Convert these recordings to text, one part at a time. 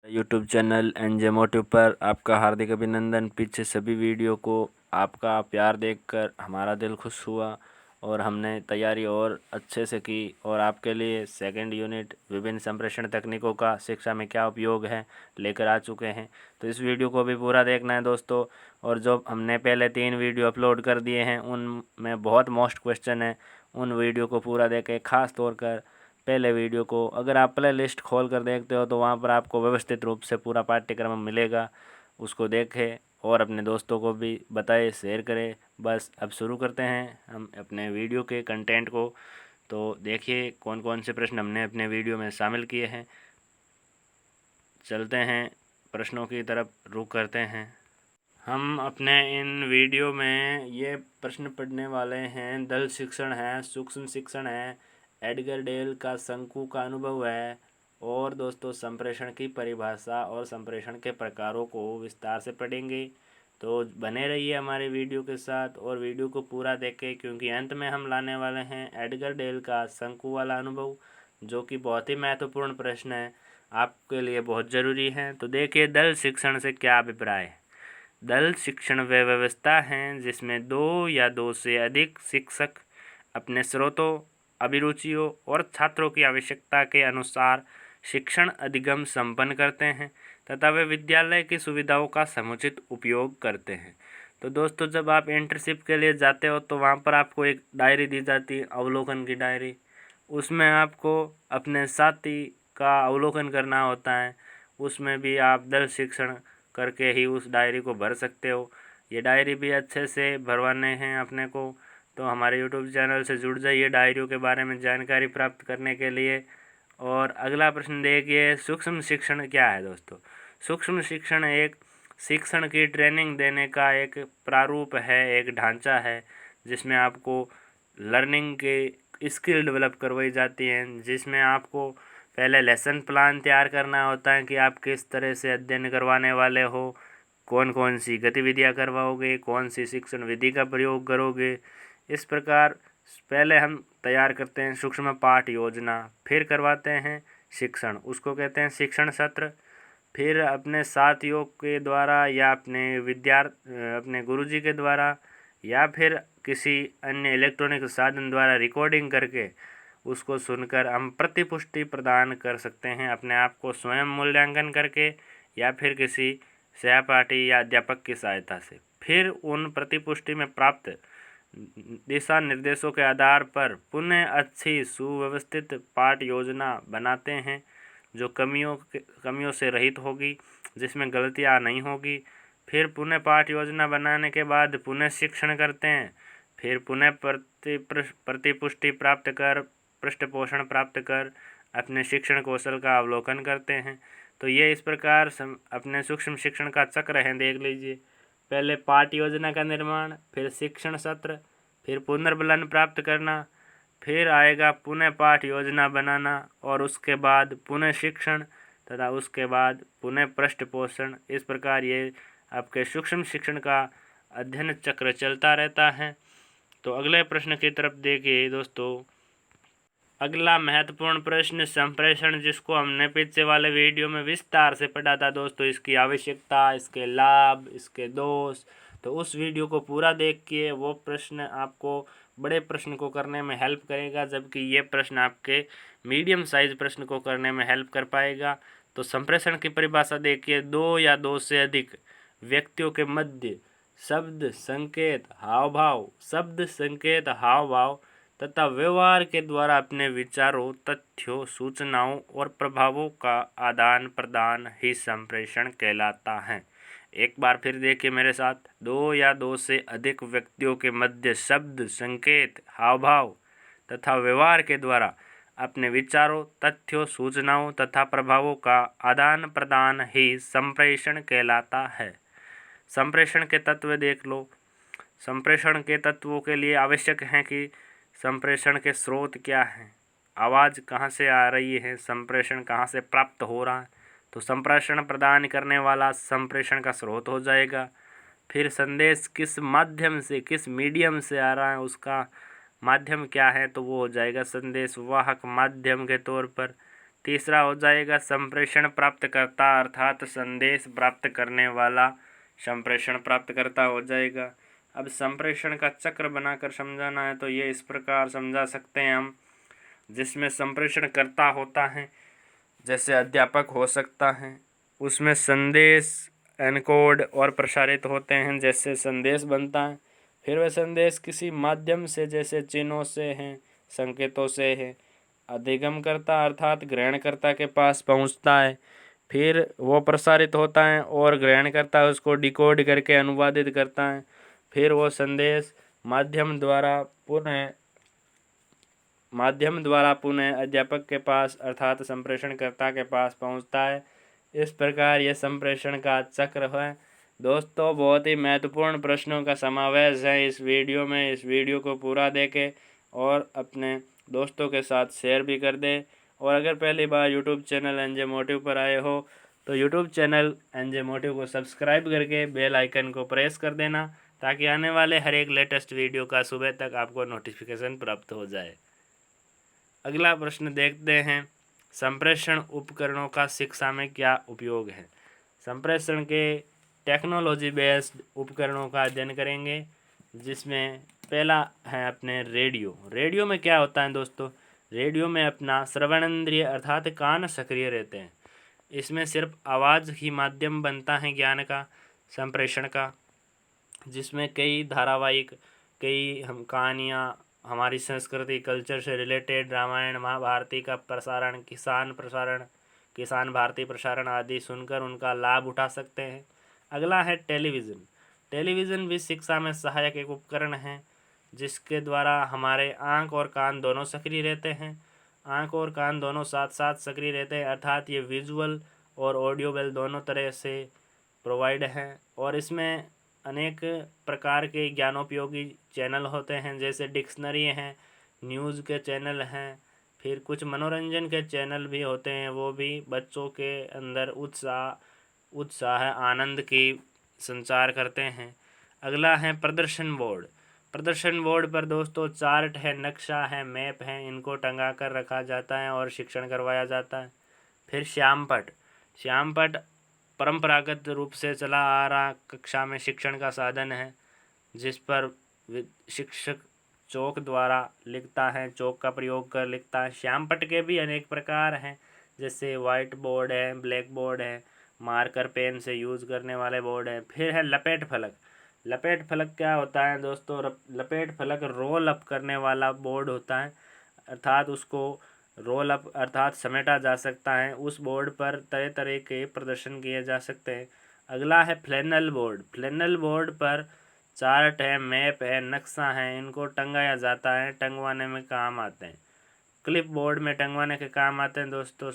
YouTube channel NJ motive पर आपका हार्दिक अभिनंदन। पीछे सभी वीडियो को आपका प्यार देखकर हमारा दिल खुश हुआ और हमने तैयारी और अच्छे से की और आपके लिए सेकंड यूनिट विभिन्न संप्रेषण तकनीकों का शिक्षा में क्या उपयोग है लेकर आ चुके हैं। तो इस वीडियो को भी पूरा देखना है दोस्तों। और जो हमने पहले 3 वीडियो अपलोड कर दिए हैं उनमें बहुत मोस्ट क्वेश्चन है, उन वीडियो को पूरा देखें। खास तौर कर पहले वीडियो को अगर आप प्ले लिस्ट खोल कर देखते हो तो वहाँ पर आपको व्यवस्थित रूप से पूरा पाठ्यक्रम मिलेगा, उसको देखें और अपने दोस्तों को भी बताएं, शेयर करें। बस अब शुरू करते हैं हम अपने वीडियो के कंटेंट को। तो देखिए कौन कौन से प्रश्न हमने अपने वीडियो में शामिल किए हैं। चलते हैं प्रश्नों की तरफ, रुख करते हैं। हम अपने इन वीडियो में ये प्रश्न पढ़ने वाले हैं। दल शिक्षण है, सूक्ष्म शिक्षण है, एडगर डेल का शंकु का अनुभव है और दोस्तों संप्रेषण की परिभाषा और संप्रेषण के प्रकारों को विस्तार से पढ़ेंगे। तो बने रहिए हमारे वीडियो के साथ और वीडियो को पूरा देखें, क्योंकि अंत में हम लाने वाले हैं एडगर डेल का शंकु वाला अनुभव, जो कि बहुत ही महत्वपूर्ण प्रश्न है, आपके लिए बहुत ज़रूरी है। तो देखिए, दल शिक्षण से क्या अभिप्राय है। दल शिक्षण वह व्यवस्था है जिसमें 2 या 2 से अधिक शिक्षक अपने स्रोतों, अभिरुचियों और छात्रों की आवश्यकता के अनुसार शिक्षण अधिगम संपन्न करते हैं तथा वे विद्यालय की सुविधाओं का समुचित उपयोग करते हैं। तो दोस्तों, जब आप इंटर्नशिप के लिए जाते हो तो वहाँ पर आपको एक डायरी दी जाती है, अवलोकन की डायरी। उसमें आपको अपने साथी का अवलोकन करना होता है। उसमें भी आप दल शिक्षण करके ही उस डायरी को भर सकते हो। ये डायरी भी अच्छे से भरवाने हैं अपने को, तो हमारे यूट्यूब चैनल से जुड़ जाइए डायरियों के बारे में जानकारी प्राप्त करने के लिए। और अगला प्रश्न देखिए, सूक्ष्म शिक्षण क्या है दोस्तों। सूक्ष्म शिक्षण एक शिक्षण की ट्रेनिंग देने का एक प्रारूप है, एक ढांचा है, जिसमें आपको लर्निंग के स्किल डेवलप करवाई जाती हैं, जिसमें आपको पहले लेसन प्लान तैयार करना होता है कि आप किस तरह से अध्ययन करवाने वाले हो, कौन कौन सी गतिविधियां करवाओगे, कौन सी शिक्षण विधि का प्रयोग करोगे। इस प्रकार पहले हम तैयार करते हैं सूक्ष्म पाठ योजना, फिर करवाते हैं शिक्षण, उसको कहते हैं शिक्षण सत्र। फिर अपने साथियों के द्वारा या अपने गुरुजी के द्वारा या फिर किसी अन्य इलेक्ट्रॉनिक साधन द्वारा रिकॉर्डिंग करके उसको सुनकर हम प्रतिपुष्टि प्रदान कर सकते हैं, अपने आप को स्वयं मूल्यांकन करके या फिर किसी सहपाठी या अध्यापक की सहायता से। फिर उन प्रतिपुष्टि में प्राप्त दिशा निर्देशों के आधार पर पुनः अच्छी सुव्यवस्थित पाठ योजना बनाते हैं, जो कमियों से रहित होगी, जिसमें गलतियां नहीं होगी। फिर पुनः पाठ योजना बनाने के बाद पुनः शिक्षण करते हैं। फिर पुनः प्रतिपुष्टि प्राप्त कर, पृष्ठपोषण प्राप्त कर अपने शिक्षण कौशल का अवलोकन करते हैं। तो ये इस प्रकार अपने सूक्ष्म शिक्षण का चक्र है, देख लीजिए। पहले पाठ योजना का निर्माण, फिर शिक्षण सत्र, फिर पुनर्बलन प्राप्त करना, फिर आएगा पुनः पाठ योजना बनाना और उसके बाद पुनः शिक्षण तथा उसके बाद पुनः पृष्ठपोषण। इस प्रकार ये आपके सूक्ष्म शिक्षण का अध्ययन चक्र चलता रहता है। तो अगले प्रश्न की तरफ देखिए दोस्तों। अगला महत्वपूर्ण प्रश्न संप्रेषण, जिसको हमने पीछे वाले वीडियो में विस्तार से पढ़ा था दोस्तों, इसकी आवश्यकता, इसके लाभ, इसके दोष। तो उस वीडियो को पूरा देखिए, वो प्रश्न आपको बड़े प्रश्न को करने में हेल्प करेगा, जबकि ये प्रश्न आपके मीडियम साइज प्रश्न को करने में हेल्प कर पाएगा। तो संप्रेषण की परिभाषा देखिए, 2 या 2 से अधिक व्यक्तियों के मध्य शब्द, संकेत, हाव भाव तथा व्यवहार के द्वारा अपने विचारों, तथ्यों, सूचनाओं और प्रभावों का आदान प्रदान ही संप्रेषण कहलाता है। एक बार फिर देखिए मेरे साथ, 2 या 2 से अधिक व्यक्तियों के मध्य शब्द, संकेत, हाव भाव तथा व्यवहार के द्वारा अपने विचारों, तथ्यों, सूचनाओं तथा प्रभावों का आदान प्रदान ही संप्रेषण कहलाता है। संप्रेषण के तत्व देख लो। संप्रेषण के तत्वों के लिए आवश्यक है कि संप्रेषण के स्रोत क्या हैं, आवाज़ कहाँ से आ रही है, संप्रेषण कहाँ से प्राप्त हो रहा है। तो संप्रेषण प्रदान करने वाला संप्रेषण का स्रोत हो जाएगा। फिर संदेश किस माध्यम से, किस मीडियम से आ रहा है, उसका माध्यम क्या है, तो वो हो जाएगा संदेश वाहक माध्यम के तौर पर। तीसरा हो जाएगा संप्रेषण प्राप्तकर्ता अर्थात संदेश प्राप्त करने वाला संप्रेषण प्राप्तकर्ता हो जाएगा। अब संप्रेषण का चक्र बनाकर समझाना है तो ये इस प्रकार समझा सकते हैं हम, जिसमें संप्रेषण करता होता है जैसे अध्यापक हो सकता है, उसमें संदेश एनकोड और प्रसारित होते हैं जैसे संदेश बनता है, फिर वह संदेश किसी माध्यम से जैसे चिन्हों से है, संकेतों से है, अधिगमकर्ता अर्थात ग्रहणकर्ता के पास पहुंचता है, फिर वो प्रसारित होता है और ग्रहणकर्ता उसको डिकोड करके अनुवादित करता है, फिर वो संदेश माध्यम द्वारा पुनः अध्यापक के पास अर्थात संप्रेषणकर्ता के पास पहुंचता है। इस प्रकार यह संप्रेषण का चक्र है। दोस्तों, बहुत ही महत्वपूर्ण प्रश्नों का समावेश है इस वीडियो में। इस वीडियो को पूरा देखें और अपने दोस्तों के साथ शेयर भी कर दें। और अगर पहली बार यूट्यूब चैनल एनजे मोटिव पर आए हो तो यूट्यूब चैनल एनजे मोटिव को सब्सक्राइब करके बेल आइकन को प्रेस कर देना, ताकि आने वाले हर एक लेटेस्ट वीडियो का सुबह तक आपको नोटिफिकेशन प्राप्त हो जाए। अगला प्रश्न देखते हैं, संप्रेषण उपकरणों का शिक्षा में क्या उपयोग है। संप्रेषण के टेक्नोलॉजी बेस्ड उपकरणों का अध्ययन करेंगे, जिसमें पहला है अपने रेडियो। रेडियो में क्या होता है दोस्तों, रेडियो में अपना श्रवणेंद्रिय अर्थात कान सक्रिय रहते हैं। इसमें सिर्फ आवाज़ ही माध्यम बनता है ज्ञान का, संप्रेषण का, जिसमें कई धारावाहिक, कई हम कहानियाँ, हमारी संस्कृति कल्चर से रिलेटेड रामायण महाभारती का प्रसारण, किसान भारती प्रसारण आदि सुनकर उनका लाभ उठा सकते हैं। अगला है टेलीविज़न। टेलीविज़न भी शिक्षा में सहायक एक उपकरण है, जिसके द्वारा हमारे आँख और कान दोनों सक्रिय रहते हैं। आँख और कान दोनों साथ साथ सक्रिय रहते हैं, अर्थात ये विजुअल और ऑडियोबल दोनों तरह से प्रोवाइड हैं। और इसमें अनेक प्रकार के ज्ञानोपयोगी चैनल होते हैं, जैसे डिक्शनरी हैं, न्यूज़ के चैनल हैं, फिर कुछ मनोरंजन के चैनल भी होते हैं, वो भी बच्चों के अंदर उत्साह आनंद की संचार करते हैं। अगला है प्रदर्शन बोर्ड। प्रदर्शन बोर्ड पर दोस्तों चार्ट है, नक्शा है, मैप है, इनको टंगा कर रखा जाता है और शिक्षण करवाया जाता है। फिर श्यामपट परंपरागत रूप से चला आ रहा कक्षा में शिक्षण का साधन है, जिस पर शिक्षक चौक द्वारा लिखता है, चौक का प्रयोग कर लिखता है। श्यामपट के भी अनेक प्रकार हैं, जैसे वाइट बोर्ड है, ब्लैक बोर्ड है, मार्कर पेन से यूज़ करने वाले बोर्ड है। फिर है लपेट फलक। लपेट फलक क्या होता है दोस्तों, लपेट फलक रोल अप करने वाला बोर्ड होता है, अर्थात उसको रोल अप अर्थात समेटा जा सकता है। उस बोर्ड पर तरह तरह के प्रदर्शन किए जा सकते हैं। अगला है फ्लैनल बोर्ड। फ्लैनल बोर्ड पर चार्ट है, मैप है, नक्शा है, इनको टंगाया जाता है, टंगवाने में काम आते हैं। क्लिप बोर्ड में टंगवाने के काम आते हैं दोस्तों,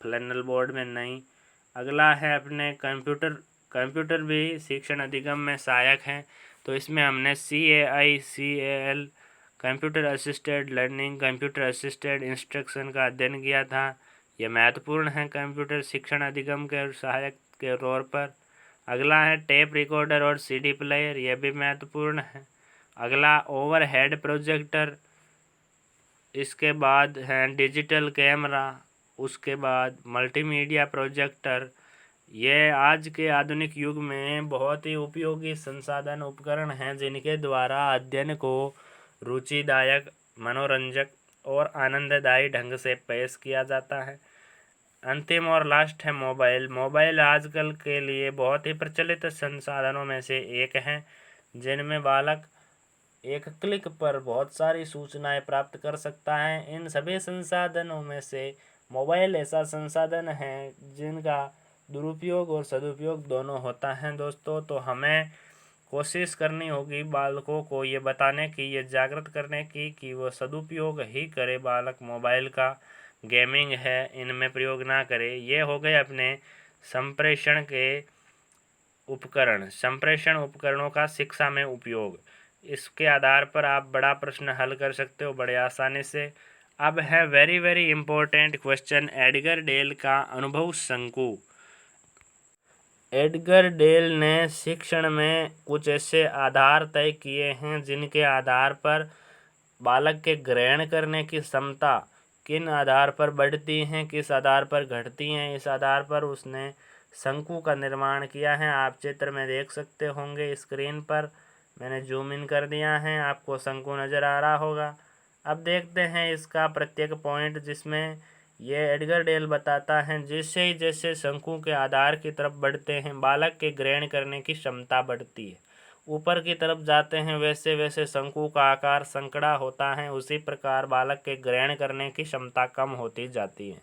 फ्लैनल बोर्ड में नहीं। अगला है अपने कंप्यूटर भी शिक्षण अधिगम में सहायक हैं, तो इसमें हमने CAICAL computer assisted learning, computer assisted instruction का अध्ययन किया था। यह महत्वपूर्ण है कंप्यूटर शिक्षण अधिगम के सहायक के तौर पर। अगला है टेप रिकॉर्डर और CD प्लेयर, यह भी महत्वपूर्ण है। अगला ओवरहेड प्रोजेक्टर, इसके बाद है डिजिटल कैमरा, उसके बाद मल्टीमीडिया प्रोजेक्टर। यह आज के आधुनिक युग में बहुत ही उपयोगी संसाधन उपकरण हैं, जिनके द्वारा अध्ययन को रुचिदायक, मनोरंजक और आनंददायी ढंग से पेश किया जाता है। अंतिम और लास्ट है मोबाइल। मोबाइल आजकल के लिए बहुत ही प्रचलित संसाधनों में से एक है, जिनमें बालक एक क्लिक पर बहुत सारी सूचनाएं प्राप्त कर सकता है। इन सभी संसाधनों में से मोबाइल ऐसा संसाधन है जिनका दुरुपयोग और सदुपयोग दोनों होता है दोस्तों। तो हमें कोशिश करनी होगी बालकों को ये बताने की, ये जागृत करने की कि वो सदुपयोग ही करे बालक मोबाइल का, गेमिंग है इनमें प्रयोग ना करे। ये हो गए अपने संप्रेषण के उपकरण, संप्रेषण उपकरणों का शिक्षा में उपयोग। इसके आधार पर आप बड़ा प्रश्न हल कर सकते हो बड़े आसानी से। अब है very very important question, Edgar Dale का अनुभव शंकु। एडगर डेल ने शिक्षण में कुछ ऐसे आधार तय किए हैं, जिनके आधार पर बालक के ग्रहण करने की क्षमता, किन आधार पर बढ़ती हैं, किस आधार पर घटती हैं, इस आधार पर उसने शंकु का निर्माण किया है। आप चित्र में देख सकते होंगे स्क्रीन पर, मैंने जूम इन कर दिया है, आपको शंकु नज़र आ रहा होगा। अब देखते हैं इसका प्रत्येक पॉइंट, जिसमें ये एडगर डेल बताता है जैसे जैसे शंकु के आधार की तरफ बढ़ते हैं बालक के ग्रहण करने की क्षमता बढ़ती है। ऊपर की तरफ जाते हैं वैसे वैसे शंकु का आकार संकड़ा होता है, उसी प्रकार बालक के ग्रहण करने की क्षमता कम होती जाती है।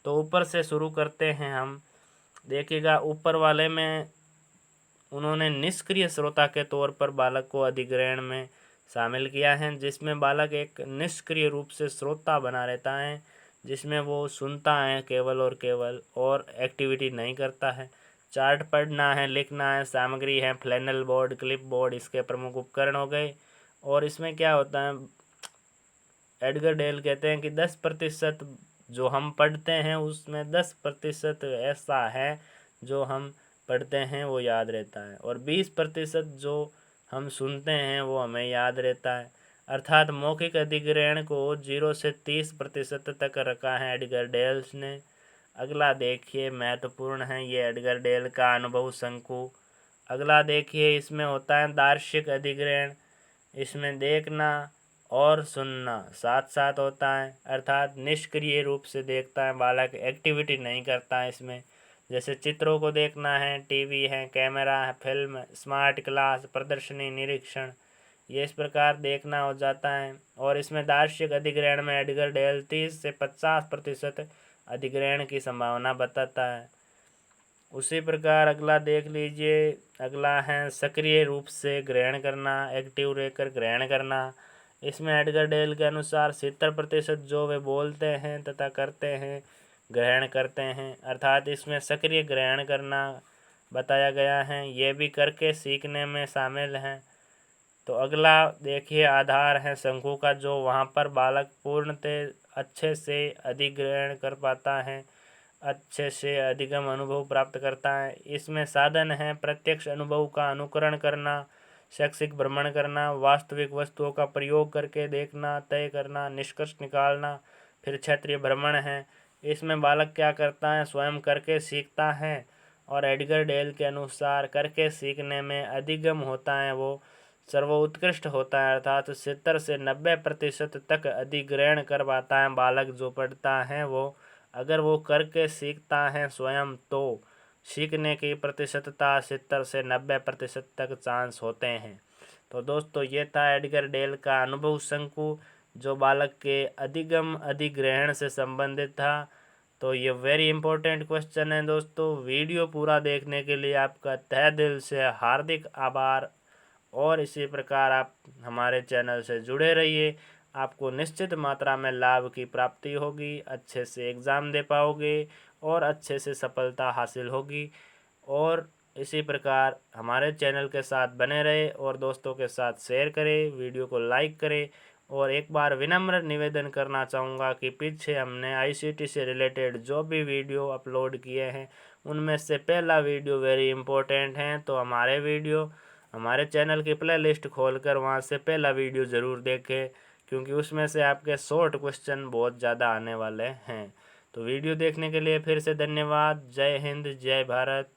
तो ऊपर से शुरू करते हैं हम। देखिएगा ऊपर वाले में उन्होंने निष्क्रिय श्रोता के तौर पर बालक को अधिग्रहण में शामिल किया है, जिसमें बालक एक निष्क्रिय रूप से श्रोता बना रहता है, जिसमें वो सुनता है केवल और केवल, और एक्टिविटी नहीं करता है। चार्ट पढ़ना है, लिखना है, सामग्री है, फ्लैनल बोर्ड, क्लिप बोर्ड इसके प्रमुख उपकरण हो गए। और इसमें क्या होता है, एडगर डेल कहते हैं कि 10% जो हम पढ़ते हैं उसमें 10% ऐसा है जो हम पढ़ते हैं वो याद रहता है, और 20% जो हम सुनते हैं वो हमें याद रहता है। अर्थात मौखिक अधिग्रहण को 0 से 30% तक रखा है एडगर डेल्स ने। अगला देखिए महत्वपूर्ण है ये एडगर डेल का अनुभव शंकु। अगला देखिए इसमें होता है दार्शिक अधिग्रहण। इसमें देखना और सुनना साथ साथ होता है, अर्थात निष्क्रिय रूप से देखता है बालक, एक्टिविटी नहीं करता है इसमें। जैसे चित्रों को देखना है, टीवी है, कैमरा है, फिल्म, स्मार्ट क्लास, प्रदर्शनी, निरीक्षण, ये इस प्रकार देखना हो जाता है। और इसमें दार्शिक अधिग्रहण में एडगर डेल 30 से 50% अधिग्रहण की संभावना बताता है। उसी प्रकार अगला देख लीजिए, अगला है सक्रिय रूप से ग्रहण करना, एक्टिव रहकर ग्रहण करना। इसमें एडगर डेल के अनुसार 70% जो वे बोलते हैं तथा करते हैं ग्रहण करते हैं, अर्थात इसमें सक्रिय ग्रहण करना बताया गया है, ये भी करके सीखने में शामिल हैं। तो अगला देखिए आधार है शंकु का, जो वहाँ पर बालक पूर्णतः अच्छे से अधिग्रहण कर पाता है, अच्छे से अधिगम अनुभव प्राप्त करता है। इसमें साधन है प्रत्यक्ष अनुभव का अनुकरण करना, शैक्षिक भ्रमण करना, वास्तविक वस्तुओं का प्रयोग करके देखना, तय करना, निष्कर्ष निकालना, फिर क्षेत्रीय भ्रमण है। इसमें बालक क्या करता है, स्वयं करके सीखता है, और एडगर डेल के अनुसार करके सीखने में अधिगम होता है वो सर्वोत्कृष्ट होता है, अर्थात 70 से 90% तक अधिग्रहण कर पाता है बालक जो पढ़ता है वो। अगर वो करके सीखता है स्वयं तो सीखने की प्रतिशतता 70 से 90% तक चांस होते हैं। तो दोस्तों ये था एडगर डेल का अनुभव शंकु, जो बालक के अधिगम अधिग्रहण से संबंधित था। तो ये वेरी इंपॉर्टेंट क्वेश्चन है दोस्तों। वीडियो पूरा देखने के लिए आपका तहे दिल से हार्दिक आभार, और इसी प्रकार आप हमारे चैनल से जुड़े रहिए, आपको निश्चित मात्रा में लाभ की प्राप्ति होगी, अच्छे से एग्ज़ाम दे पाओगे और अच्छे से सफलता हासिल होगी। और इसी प्रकार हमारे चैनल के साथ बने रहे और दोस्तों के साथ शेयर करें, वीडियो को लाइक करें। और एक बार विनम्र निवेदन करना चाहूँगा कि पीछे हमने आईसीटी से रिलेटेड जो भी वीडियो अपलोड किए हैं उनमें से पहला वीडियो वेरी इंपॉर्टेंट है, तो हमारे चैनल की प्ले लिस्ट खोलकर वहाँ से पहला वीडियो ज़रूर देखें, क्योंकि उसमें से आपके शॉर्ट क्वेश्चन बहुत ज़्यादा आने वाले हैं। तो वीडियो देखने के लिए फिर से धन्यवाद। जय हिंद, जय भारत।